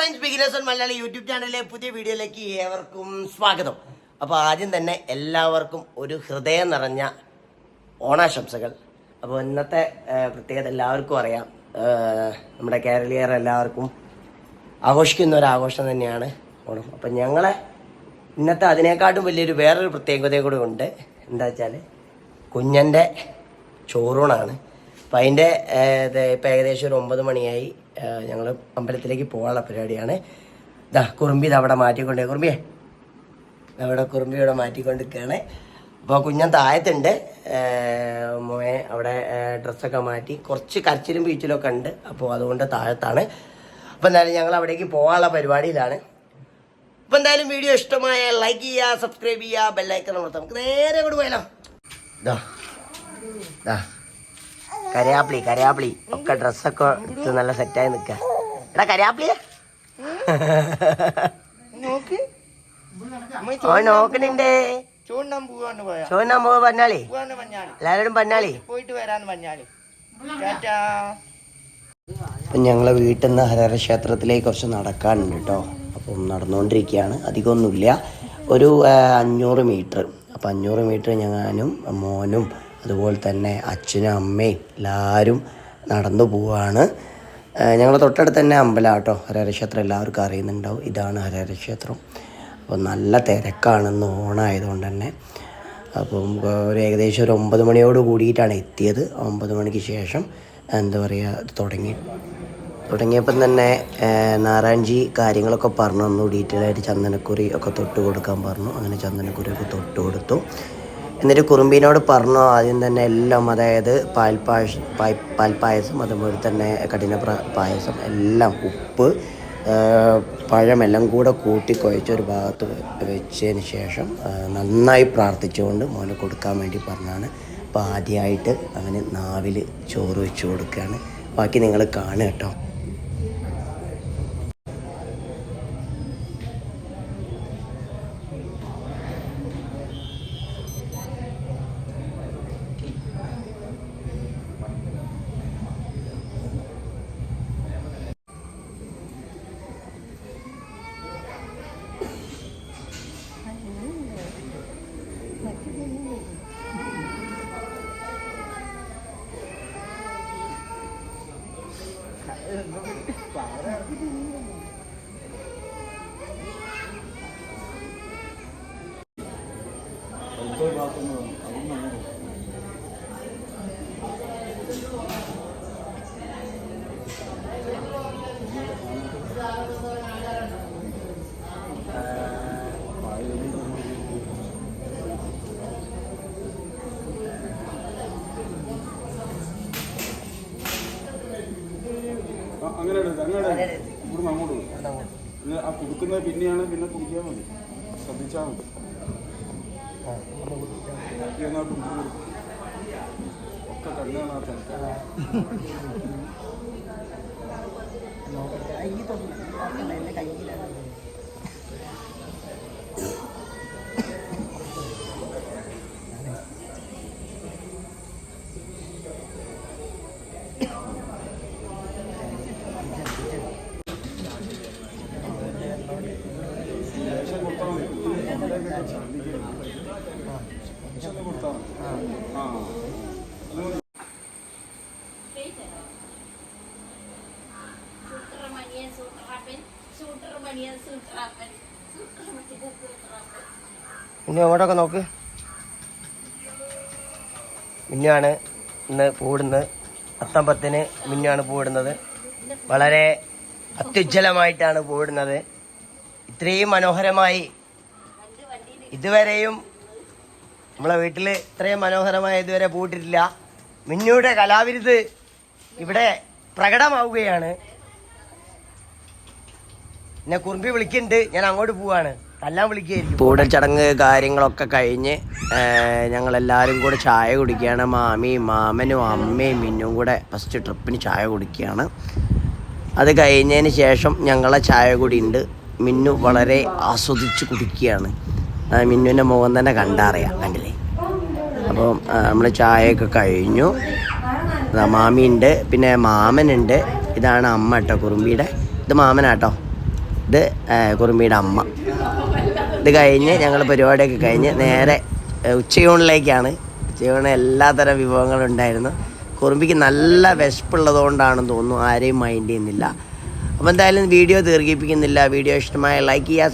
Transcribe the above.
Friends, beginners on Malayali YouTube ചാനലിലെ പുതിയ വീഡിയോയിലേക്ക് ഏവർക്കും സ്വാഗതം. അപ്പോൾ ആദ്യം തന്നെ എല്ലാവർക്കും ഒരു ഹൃദയം നിറഞ്ഞ ഓണാശംസകൾ. അപ്പോൾ ഇന്നത്തെ പ്രത്യേകത എല്ലാവർക്കും അറിയാം. നമ്മുടെ കേരളീയർ എല്ലാവർക്കും ആഘോഷിക്കുന്ന ഒരു ആഘോഷം തന്നെയാണ് ഓണം. അപ്പം ഞങ്ങളെ ഇന്നത്തെ അതിനേക്കാട്ടും വലിയൊരു വേറൊരു പ്രത്യേകതയും കൂടെ ഉണ്ട്. എന്താ വെച്ചാൽ കുഞ്ഞൻ്റെ ചോറൂണാണ്. അപ്പം അതിൻ്റെ ഇപ്പം ഏകദേശം ഒരു 9 മണിയായി. ഞങ്ങൾ അമ്പലത്തിലേക്ക് പോകാനുള്ള പരിപാടിയാണ്. കുറുമ്പി അവിടെ മാറ്റിക്കൊണ്ടേ, കുറുമ്പിയെ കുറുമ്പി ഇവിടെ മാറ്റിക്കൊണ്ടിരിക്കുകയാണ്. അപ്പോൾ കുഞ്ഞൻ താഴത്തുണ്ട്. മോയെ അവിടെ ഡ്രസ്സൊക്കെ മാറ്റി കുറച്ച് കരച്ചിലും ബീച്ചിലൊക്കെ ഉണ്ട്. അപ്പോൾ അതുകൊണ്ട് താഴത്താണ്. അപ്പോൾ എന്തായാലും ഞങ്ങൾ അവിടേക്ക് പോകാനുള്ള പരിപാടിയിലാണ്. അപ്പോൾ എന്തായാലും വീഡിയോ ഇഷ്ടമായ ലൈക്ക് ചെയ്യുക, സബ്സ്ക്രൈബ് ചെയ്യുക, ബെല്ലൈക്കൺ അമർത്താം. നമുക്ക് നേരെ അങ്ങോട്ട് പോയാലോ. കരയാപ്പിളി ഒക്കെ ഡ്രസ്സൊക്കെ എടുത്ത് നല്ല സെറ്റായി നിൽക്കുക. എടാ കരയാപ്പിളിയെ നോക്കണുണ്ടേ. ചോദിനാൻ പോവാ പറഞ്ഞാളി, എല്ലാവരോടും പറഞ്ഞാളി. അപ്പം ഞങ്ങളെ വീട്ടിൽ നിന്ന് ഹരഹര ക്ഷേത്രത്തിലേക്ക് കുറച്ച് നടക്കാനുണ്ട് കേട്ടോ. അപ്പം നടന്നുകൊണ്ടിരിക്കുകയാണ്. അധികമൊന്നുമില്ല, ഒരു 500 മീറ്റർ. അപ്പം 500 മീറ്റർ ഞാനും മോനും അതുപോലെ തന്നെ അച്ഛനും അമ്മയും എല്ലാവരും നടന്നു പോവുകയാണ്. ഞങ്ങളുടെ തൊട്ടടുത്ത് തന്നെ അമ്പലം കേട്ടോ, ഹരഹര ക്ഷേത്രം. എല്ലാവർക്കും അറിയുന്നുണ്ടാവും, ഇതാണ് ഹരഹര ക്ഷേത്രം. അപ്പോൾ നല്ല തിരക്കാണെന്ന് ഓണായതുകൊണ്ട് തന്നെ. അപ്പം ഒരു ഏകദേശം ഒരു 9 മണിയോട് കൂടിയിട്ടാണ് എത്തിയത്. 9 മണിക്ക് ശേഷം എന്താ പറയുക തുടങ്ങിയപ്പം തന്നെ നാരായൺജി കാര്യങ്ങളൊക്കെ പറഞ്ഞു തന്നു. ഡീറ്റെയിൽ ആയിട്ട് ചന്ദനക്കുറി ഒക്കെ തൊട്ട് കൊടുക്കാൻ പറഞ്ഞു. അങ്ങനെ ചന്ദനക്കുറിയൊക്കെ തൊട്ട് കൊടുത്തു. എന്നിട്ട് കുറുമ്പീനോട് പറഞ്ഞു ആദ്യം തന്നെ എല്ലാം, അതായത് പാൽപ്പായസം, അതുപോലെ തന്നെ കഠിന പായസം, എല്ലാം ഉപ്പ് പഴമെല്ലാം കൂടെ കൂട്ടി കുഴച്ചൊരു ഭാഗത്ത് വെച്ചതിന് ശേഷം നന്നായി പ്രാർത്ഥിച്ചുകൊണ്ട് മോനെ കൊടുക്കാൻ വേണ്ടി പറഞ്ഞാണ്. അപ്പോൾ ആദ്യമായിട്ട് അങ്ങനെ നാവിൽ ചോറ് വെച്ച് കൊടുക്കുകയാണ്. ബാക്കി നിങ്ങൾ കാണുക കേട്ടോ. അങ്ങനെ ഇവിടുന്ന് അങ്ങോട്ട് ആ കുടുക്കുന്നത് പിന്നെയാണ്, പിന്നെ കുടിക്കാൻ മതി, ശ്രദ്ധിച്ചാൽ മതി. ഒക്കെ കണ്ണാത്ത ഇനി അങ്ങോട്ടൊക്കെ നോക്ക്. മിന്നാണ് ഇന്ന് പൂടുന്നത്. 10 മിന്നാണ് പൂടുന്നത്. വളരെ അത്യുജ്വലമായിട്ടാണ് പൂടുന്നത്. ഇത്രയും മനോഹരമായി ഇതുവരെയും നമ്മളെ വീട്ടിൽ ഇത്രയും മനോഹരമായി ഇതുവരെ പൂട്ടിട്ടില്ല. മിന്നുയുടെ കലാവിരുത് ഇവിടെ പ്രകടമാവുകയാണ്. എന്നെ കുറുമ്പി വിളിക്കുന്നുണ്ട്, ഞാൻ അങ്ങോട്ട് പോവാണ്. എല്ലാം വിളിക്കുകയായിരിക്കും. പൂടൽ ചടങ്ങ് കാര്യങ്ങളൊക്കെ കഴിഞ്ഞ് ഞങ്ങളെല്ലാവരും കൂടെ ചായ കുടിക്കുകയാണ്. മാമിയും മാമനും അമ്മയും മിന്നും കൂടെ ഫസ്റ്റ് ട്രിപ്പിന് ചായ കുടിക്കുകയാണ്. അത് കഴിഞ്ഞതിന് ശേഷം ഞങ്ങളെ ചായ കൂടി ഉണ്ട്. മിന്നു വളരെ ആസ്വദിച്ച് കുടിക്കുകയാണ്. മിന്നുവിൻ്റെ മുഖം തന്നെ കണ്ടറിയാം, കണ്ടില്ലേ. അപ്പം നമ്മൾ ചായയൊക്കെ കഴിഞ്ഞു. മാമിയുണ്ട്, പിന്നെ മാമനുണ്ട്. ഇതാണ് അമ്മ കേട്ടോ, കുറുമ്പിയുടെ. ഇത് മാമനാട്ടോ. ഇത് കുറുമ്പിയുടെ അമ്മ. ഇത് കഴിഞ്ഞ് ഞങ്ങൾ പരിപാടിയൊക്കെ കഴിഞ്ഞ് നേരെ ഉച്ചയൂണിലേക്കാണ്. ഉച്ചയൂണ് എല്ലാത്തരം വിഭവങ്ങളും ഉണ്ടായിരുന്നു. കുറുമ്പിക്ക് നല്ല വിശപ്പുള്ളതുകൊണ്ടാണെന്ന് തോന്നുന്നു ആരെയും മൈൻഡ് ചെയ്യുന്നില്ല. അപ്പോൾ എന്തായാലും വീഡിയോ ദീർഘിപ്പിക്കുന്നില്ല. വീഡിയോ ഇഷ്ടമായ ലൈക്ക് ചെയ്യുക,